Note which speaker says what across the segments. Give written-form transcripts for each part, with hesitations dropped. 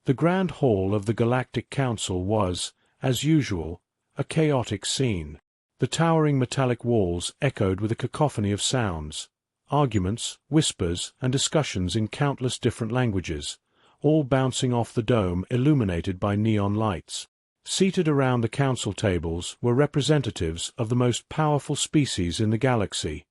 Speaker 1: The Grand Hall of the Galactic Council was, as usual, a chaotic scene. The towering metallic walls echoed with a cacophony of sounds, arguments, whispers, and discussions in countless different languages, all bouncing off the dome illuminated by neon lights. Seated around the council tables were representatives of the most powerful species in the galaxy,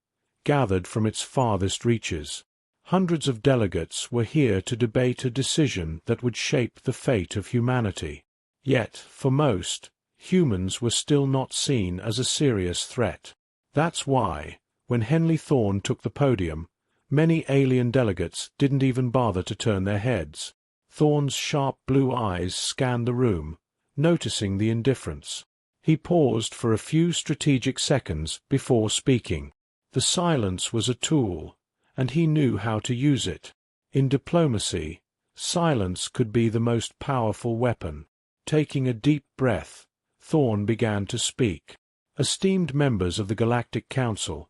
Speaker 1: gathered from its farthest reaches. Hundreds of delegates were here to debate a decision that would shape the fate of humanity. Yet, for most, humans were still not seen as a serious threat. That's why, when Henley Thorne took the podium, many alien delegates didn't even bother to turn their heads. Thorne's sharp blue eyes scanned the room, noticing the indifference. He paused for a few strategic seconds before speaking. The silence was a tool, and he knew how to use it. In diplomacy, silence could be the most powerful weapon. Taking a deep breath, Thorne began to speak. Esteemed members of the Galactic Council,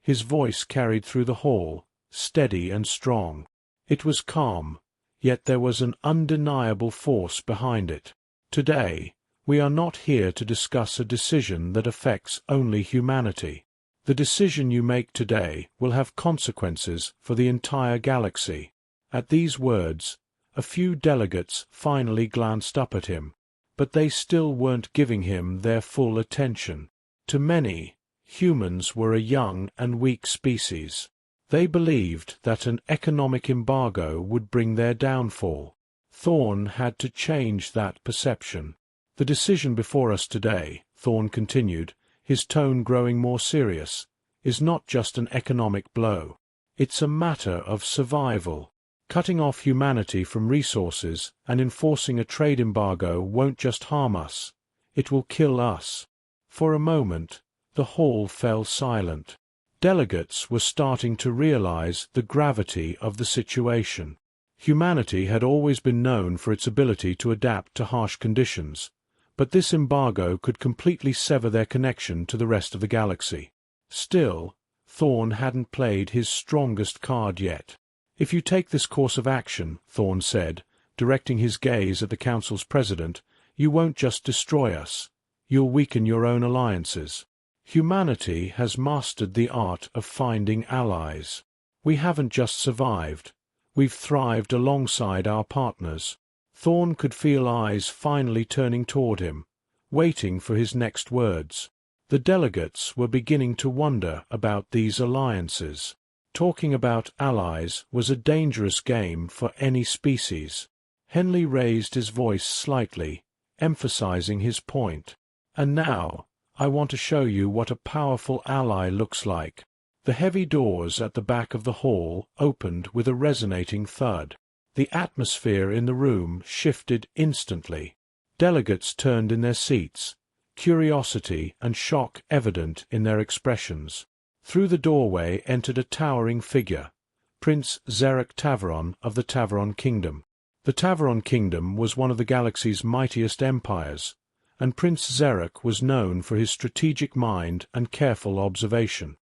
Speaker 1: his voice carried through the hall, steady and strong. It was calm, yet there was an undeniable force behind it. Today, we are not here to discuss a decision that affects only humanity. The decision you make today will have consequences for the entire galaxy. At these words, a few delegates finally glanced up at him, but they still weren't giving him their full attention. To many, humans were a young and weak species. They believed that an economic embargo would bring their downfall. Thorne had to change that perception. The decision before us today, Thorne continued, his tone growing more serious, is not just an economic blow. It's a matter of survival. Cutting off humanity from resources and enforcing a trade embargo won't just harm us, it will kill us. For a moment, the hall fell silent. Delegates were starting to realize the gravity of the situation. Humanity had always been known for its ability to adapt to harsh conditions, but this embargo could completely sever their connection to the rest of the galaxy. Still, Thorne hadn't played his strongest card yet. If you take this course of action, Thorne said, directing his gaze at the Council's president, you won't just destroy us. You'll weaken your own alliances. Humanity has mastered the art of finding allies. We haven't just survived. We've thrived alongside our partners. Thorne could feel eyes finally turning toward him, waiting for his next words. The delegates were beginning to wonder about these alliances. Talking about allies was a dangerous game for any species. Henley raised his voice slightly, emphasizing his point. And now, I want to show you what a powerful ally looks like. The heavy doors at the back of the hall opened with a resonating thud. The atmosphere in the room shifted instantly. Delegates turned in their seats, curiosity and shock evident in their expressions. Through the doorway entered a towering figure, Prince Zarek Taveron of the Taveron Kingdom. The Taveron Kingdom was one of the galaxy's mightiest empires, and Prince Zarek was known for his strategic mind and careful observation.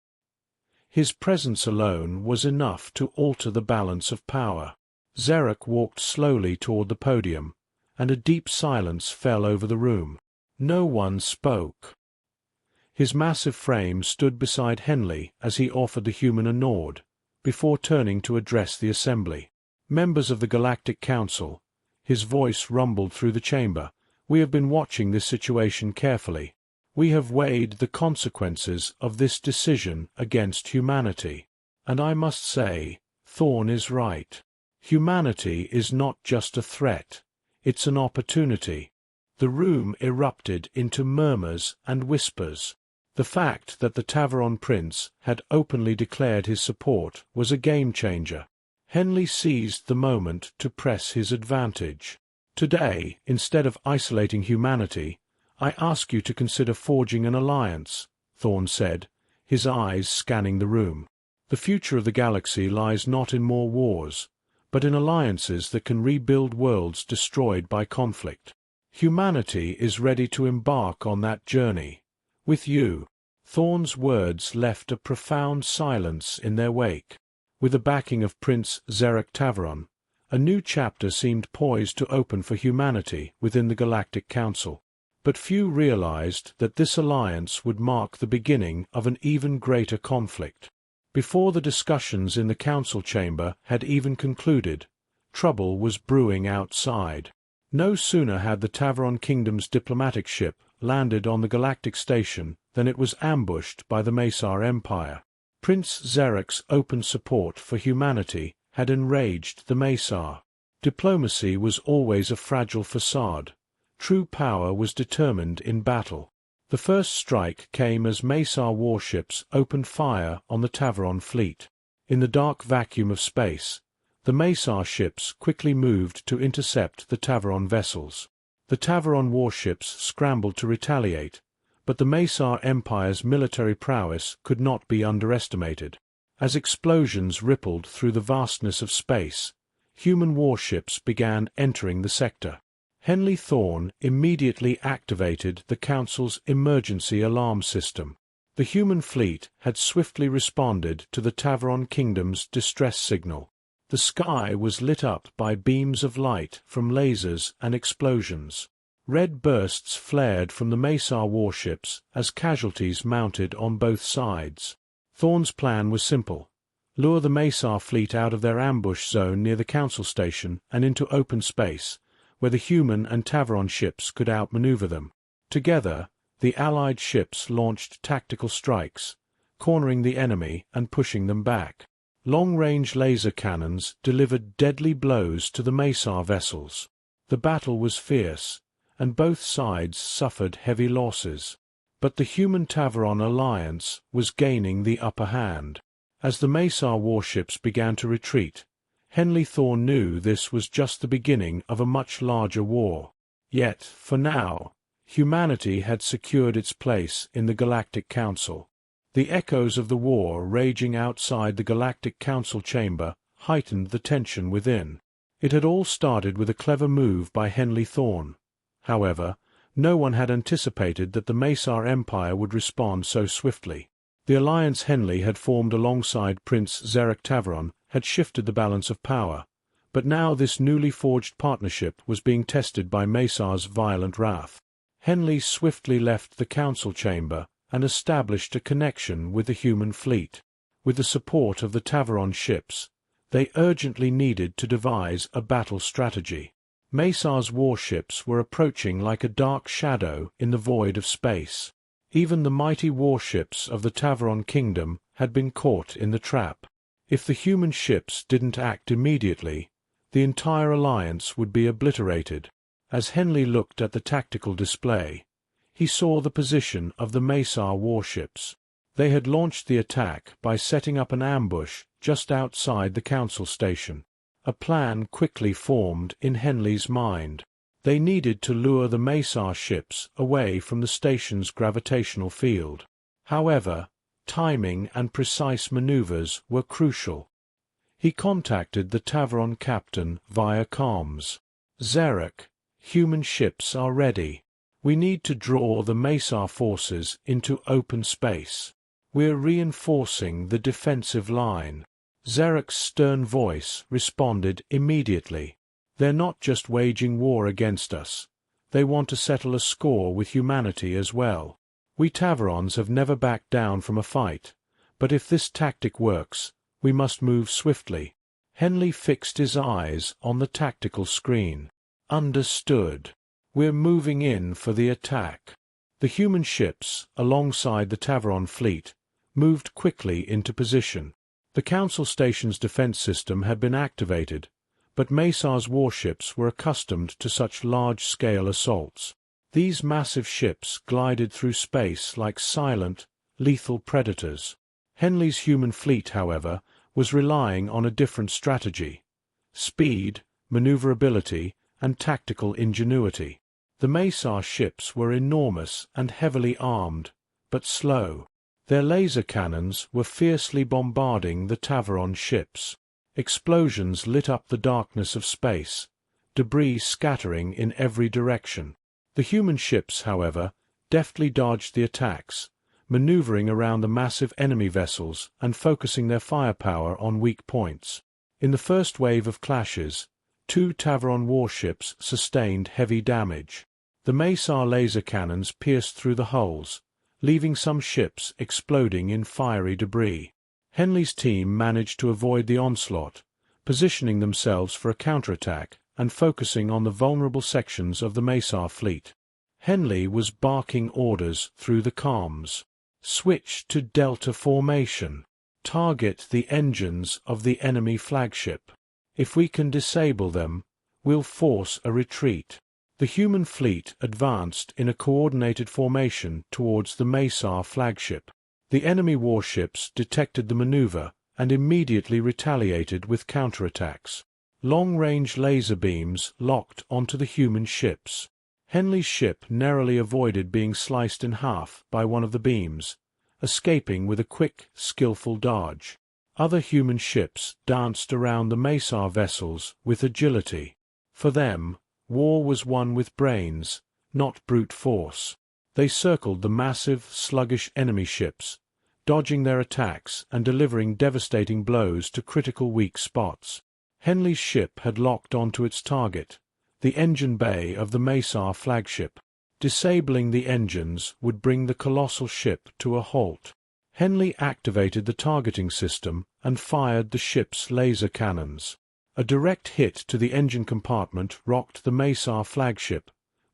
Speaker 1: His presence alone was enough to alter the balance of power. Zarek walked slowly toward the podium, and a deep silence fell over the room. No one spoke. His massive frame stood beside Henley as he offered the human a nod, before turning to address the assembly. Members of the Galactic Council, his voice rumbled through the chamber, we have been watching this situation carefully. We have weighed the consequences of this decision against humanity. And I must say, Thorne is right. Humanity is not just a threat, it's an opportunity. The room erupted into murmurs and whispers. The fact that the Taveron Prince had openly declared his support was a game-changer. Henley seized the moment to press his advantage. Today, instead of isolating humanity, I ask you to consider forging an alliance, Thorne said, his eyes scanning the room. The future of the galaxy lies not in more wars, but in alliances that can rebuild worlds destroyed by conflict. Humanity is ready to embark on that journey. With you. Thorne's words left a profound silence in their wake. With the backing of Prince Zarek Taveron, A new chapter seemed poised to open for humanity within the Galactic Council. But few realized that this alliance would mark the beginning of an even greater conflict. Before the discussions in the council chamber had even concluded, trouble was brewing outside. No sooner had the Tavaron Kingdom's diplomatic ship landed on the galactic station than it was ambushed by the Mesar Empire. Prince Zerek's open support for humanity had enraged the Mesar. Diplomacy was always a fragile facade. True power was determined in battle. The first strike came as Mesar warships opened fire on the Tavaron fleet. In the dark vacuum of space, the Mesar ships quickly moved to intercept the Tavaron vessels. The Tavaron warships scrambled to retaliate, but the Mesar Empire's military prowess could not be underestimated. As explosions rippled through the vastness of space, human warships began entering the sector. Henley Thorne immediately activated the Council's emergency alarm system. The human fleet had swiftly responded to the Tavaron Kingdom's distress signal. The sky was lit up by beams of light from lasers and explosions. Red bursts flared from the Mesar warships as casualties mounted on both sides. Thorne's plan was simple: lure the Mesar fleet out of their ambush zone near the Council station and into open space, where the human and Tavaron ships could outmaneuver them. Together, the Allied ships launched tactical strikes, cornering the enemy and pushing them back. Long-range laser cannons delivered deadly blows to the Mesar vessels. The battle was fierce, and both sides suffered heavy losses. But the human-Tavaron alliance was gaining the upper hand. As the Mesar warships began to retreat, Henley Thorne knew this was just the beginning of a much larger war. Yet, for now, humanity had secured its place in the Galactic Council. The echoes of the war raging outside the Galactic Council chamber heightened the tension within. It had all started with a clever move by Henley Thorne. However, no one had anticipated that the Mesar Empire would respond so swiftly. The alliance Henley had formed alongside Prince Zerek Tavaron had shifted the balance of power, but now this newly forged partnership was being tested by Mesar's violent wrath. Henley swiftly left the council chamber and established a connection with the human fleet. With the support of the Tavaron ships, they urgently needed to devise a battle strategy. Mesar's warships were approaching like a dark shadow in the void of space. Even the mighty warships of the Tavaron Kingdom had been caught in the trap. If the human ships didn't act immediately, the entire alliance would be obliterated. As Henley looked at the tactical display, he saw the position of the Mesar warships. They had launched the attack by setting up an ambush just outside the council station. A plan quickly formed in Henley's mind. They needed to lure the Mesar ships away from the station's gravitational field. However, timing and precise maneuvers were crucial. He contacted the Tavaron captain via comms. "Zerek, human ships are ready. We need to draw the Mesar forces into open space. We're reinforcing the defensive line." Zerek's stern voice responded immediately. "They're not just waging war against us. They want to settle a score with humanity as well. We Tavarons have never backed down from a fight, but if this tactic works, we must move swiftly." Henley fixed his eyes on the tactical screen. "Understood. We're moving in for the attack." The human ships, alongside the Tavaron fleet, moved quickly into position. The Council Station's defense system had been activated, but Mesar's warships were accustomed to such large-scale assaults. These massive ships glided through space like silent, lethal predators. Henley's human fleet, however, was relying on a different strategy: speed, maneuverability, and tactical ingenuity. The Mesar ships were enormous and heavily armed, but slow. Their laser cannons were fiercely bombarding the Tavaron ships. Explosions lit up the darkness of space, debris scattering in every direction. The human ships, however, deftly dodged the attacks, maneuvering around the massive enemy vessels and focusing their firepower on weak points. In the first wave of clashes, 2 Tavaron warships sustained heavy damage. The Mesar laser cannons pierced through the hulls, leaving some ships exploding in fiery debris. Henley's team managed to avoid the onslaught, positioning themselves for a counterattack and focusing on the vulnerable sections of the Mesar fleet. Henley was barking orders through the comms. Switch to Delta formation. Target the engines of the enemy flagship. If we can disable them, we'll force a retreat. The human fleet advanced in a coordinated formation towards the Mesar flagship. The enemy warships detected the maneuver and immediately retaliated with counterattacks. Long-range laser beams locked onto the human ships. Henley's ship narrowly avoided being sliced in half by one of the beams, escaping with a quick, skillful dodge. Other human ships danced around the Mesar vessels with agility. For them, war was won with brains, not brute force. They circled the massive, sluggish enemy ships, dodging their attacks and delivering devastating blows to critical weak spots. Henley's ship had locked onto its target, the engine bay of the Mesar flagship. Disabling the engines would bring the colossal ship to a halt. Henley activated the targeting system and fired the ship's laser cannons. A direct hit to the engine compartment rocked the Mesar flagship,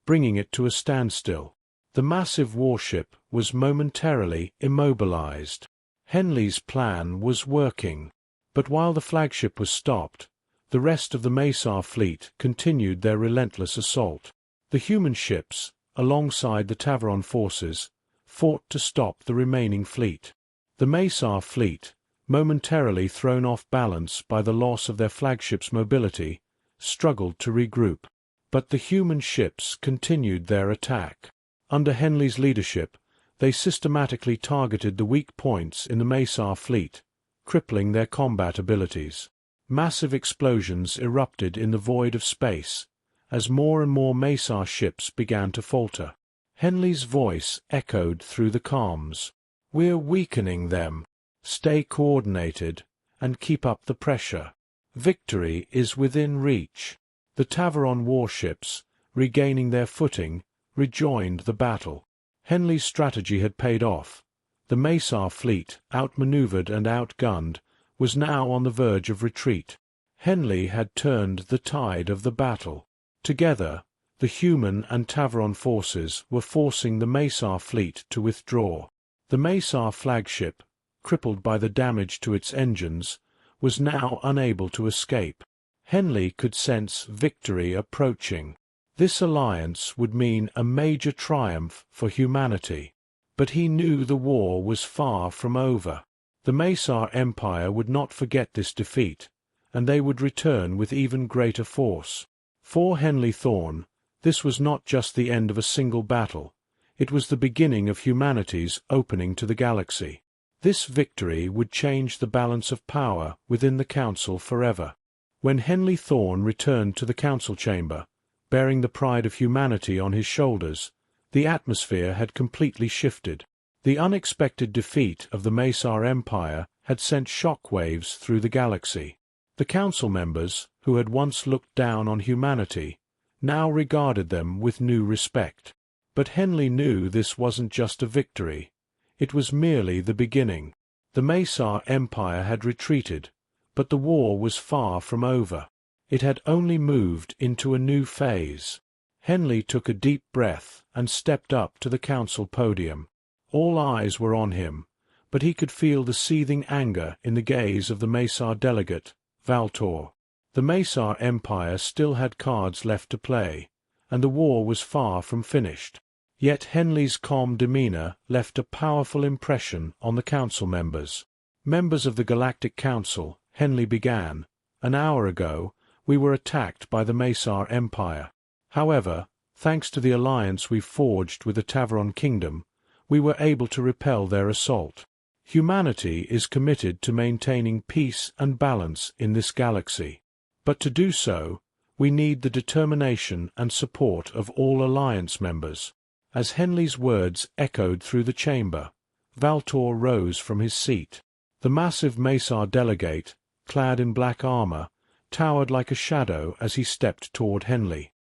Speaker 1: bringing it to a standstill. The massive warship was momentarily immobilized. Henley's plan was working. But while the flagship was stopped, the rest of the Mesar fleet continued their relentless assault. The human ships, alongside the Tavaron forces, fought to stop the remaining fleet. The Mesar fleet, momentarily thrown off balance by the loss of their flagship's mobility, struggled to regroup. But the human ships continued their attack. Under Henley's leadership, they systematically targeted the weak points in the Mesar fleet, crippling their combat abilities. Massive explosions erupted in the void of space, as more and more Mesar ships began to falter. Henley's voice echoed through the comms. "We're weakening them. Stay coordinated, and keep up the pressure. Victory is within reach." The Tavaron warships, regaining their footing, rejoined the battle. Henley's strategy had paid off. The Mesar fleet, outmaneuvered and outgunned, was now on the verge of retreat. Henley had turned the tide of the battle. Together, the human and Tavaron forces were forcing the Mesar fleet to withdraw. The Mesar flagship, crippled by the damage to its engines, was now unable to escape. Henley could sense victory approaching. This alliance would mean a major triumph for humanity. But he knew the war was far from over. The Mesar Empire would not forget this defeat, and they would return with even greater force. For Henley Thorne, this was not just the end of a single battle. It was the beginning of humanity's opening to the galaxy. This victory would change the balance of power within the Council forever. When Henley Thorne returned to the Council chamber, bearing the pride of humanity on his shoulders, the atmosphere had completely shifted. The unexpected defeat of the Mesar Empire had sent shockwaves through the galaxy. The Council members, who had once looked down on humanity, now regarded them with new respect. But Henley knew this wasn't just a victory. It was merely the beginning. The Mesar Empire had retreated, but the war was far from over. It had only moved into a new phase. Henley took a deep breath and stepped up to the Council podium. All eyes were on him, but he could feel the seething anger in the gaze of the Mesar delegate, Valtor. The Mesar Empire still had cards left to play, and the war was far from finished. Yet Henley's calm demeanor left a powerful impression on the Council members. "Members of the Galactic Council," Henley began, "an hour ago, we were attacked by the Mesar Empire. However, thanks to the alliance we forged with the Tavaron Kingdom, we were able to repel their assault. Humanity is committed to maintaining peace and balance in this galaxy. But to do so, we need the determination and support of all alliance members." As Henley's words echoed through the chamber, Valtor rose from his seat. The massive Mesar delegate, clad in black armor, towered like a shadow as he stepped toward Henley.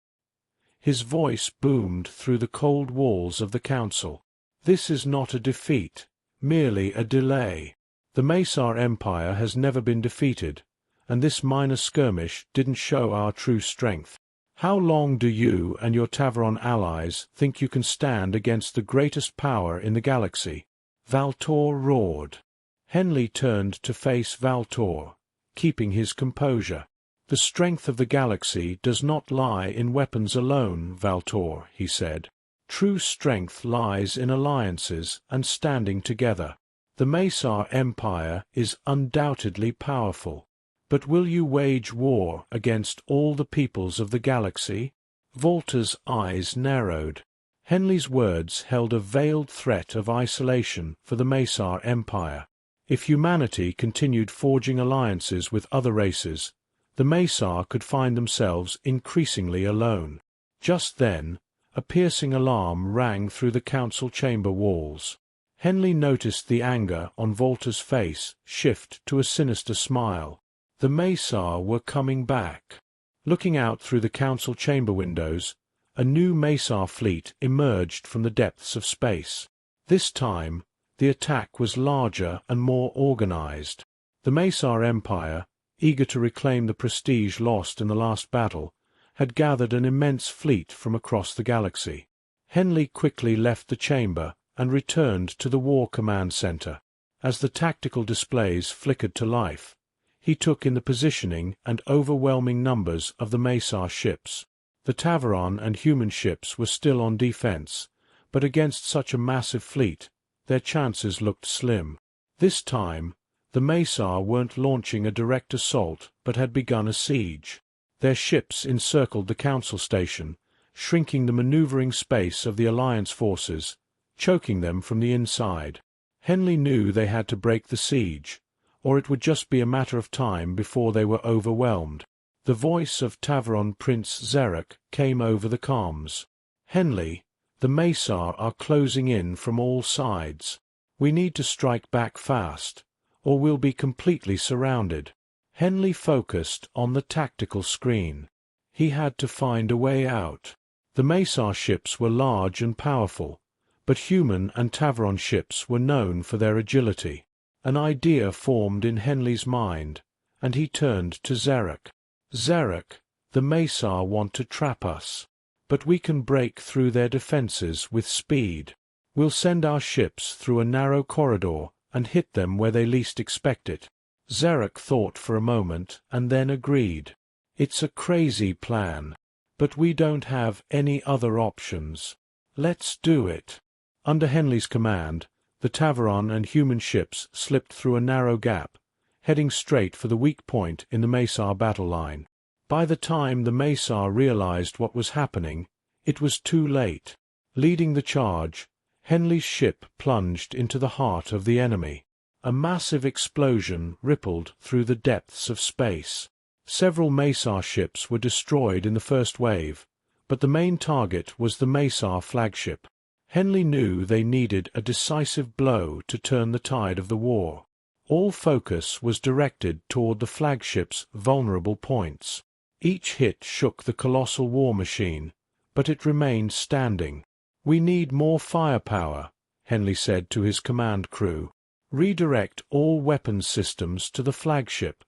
Speaker 1: His voice boomed through the cold walls of the council. "This is not a defeat, merely a delay. The Mesar Empire has never been defeated, and this minor skirmish didn't show our true strength. How long do you and your Tavaron allies think you can stand against the greatest power in the galaxy?" Valtor roared. Henley turned to face Valtor, keeping his composure. "The strength of the galaxy does not lie in weapons alone, Valtor," he said. "True strength lies in alliances and standing together. The Mesar Empire is undoubtedly powerful. But will you wage war against all the peoples of the galaxy?" Valtor's eyes narrowed. Henley's words held a veiled threat of isolation for the Mesar Empire. If humanity continued forging alliances with other races, the Mesar could find themselves increasingly alone. Just then, a piercing alarm rang through the council chamber walls. Henley noticed the anger on Valtor's face shift to a sinister smile. The Mesar were coming back. Looking out through the council chamber windows, a new Mesar fleet emerged from the depths of space. This time, the attack was larger and more organized. The Mesar Empire, eager to reclaim the prestige lost in the last battle, had gathered an immense fleet from across the galaxy. Henley quickly left the chamber and returned to the War Command Center. As the tactical displays flickered to life, he took in the positioning and overwhelming numbers of the Mesar ships. The Tavaron and human ships were still on defense, but against such a massive fleet, their chances looked slim. This time, the Mesar weren't launching a direct assault but had begun a siege. Their ships encircled the council station, shrinking the maneuvering space of the Alliance forces, choking them from the inside. Henley knew they had to break the siege, or it would just be a matter of time before they were overwhelmed. The voice of Tavaron Prince Xeric came over the comms. "Henley, the Mesar are closing in from all sides. We need to strike back fast, or we'll be completely surrounded." Henley focused on the tactical screen. He had to find a way out. The Mesar ships were large and powerful, but human and Tavaron ships were known for their agility. An idea formed in Henley's mind, and he turned to Xeric. "Xeric, the Mesar want to trap us, but we can break through their defenses with speed. We'll send our ships through a narrow corridor and hit them where they least expect it." Xeric thought for a moment and then agreed. "It's a crazy plan, but we don't have any other options. Let's do it." Under Henley's command, the Tavaron and human ships slipped through a narrow gap, heading straight for the weak point in the Mesar battle line. By the time the Mesar realized what was happening, it was too late. Leading the charge, Henley's ship plunged into the heart of the enemy. A massive explosion rippled through the depths of space. Several Mesar ships were destroyed in the first wave, but the main target was the Mesar flagship. Henley knew they needed a decisive blow to turn the tide of the war. All focus was directed toward the flagship's vulnerable points. Each hit shook the colossal war machine, but it remained standing. "We need more firepower," Henley said to his command crew. "Redirect all weapons systems to the flagship."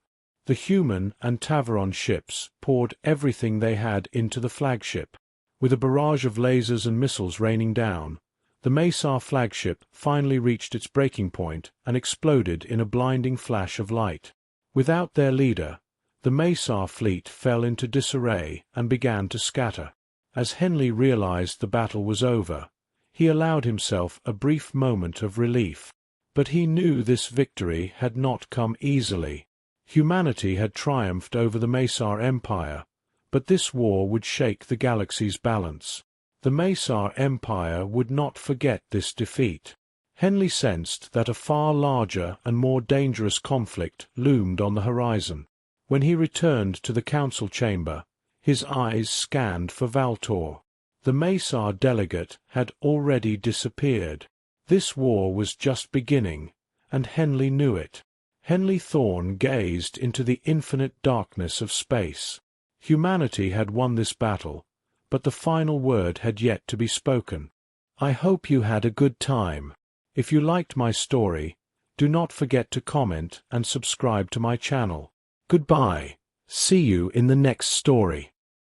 Speaker 1: The human and Tavaron ships poured everything they had into the flagship. With a barrage of lasers and missiles raining down, the Mesar flagship finally reached its breaking point and exploded in a blinding flash of light. Without their leader, the Mesar fleet fell into disarray and began to scatter. As Henley realized the battle was over, he allowed himself a brief moment of relief. But he knew this victory had not come easily. Humanity had triumphed over the Mesar Empire, but this war would shake the galaxy's balance. The Mesar Empire would not forget this defeat. Henley sensed that a far larger and more dangerous conflict loomed on the horizon. When he returned to the council chamber, his eyes scanned for Valtor. The Mesar delegate had already disappeared. This war was just beginning, and Henley knew it. Henley Thorne gazed into the infinite darkness of space. Humanity had won this battle, but the final word had yet to be spoken. I hope you had a good time. If you liked my story, do not forget to comment and subscribe to my channel. Goodbye. See you in the next story.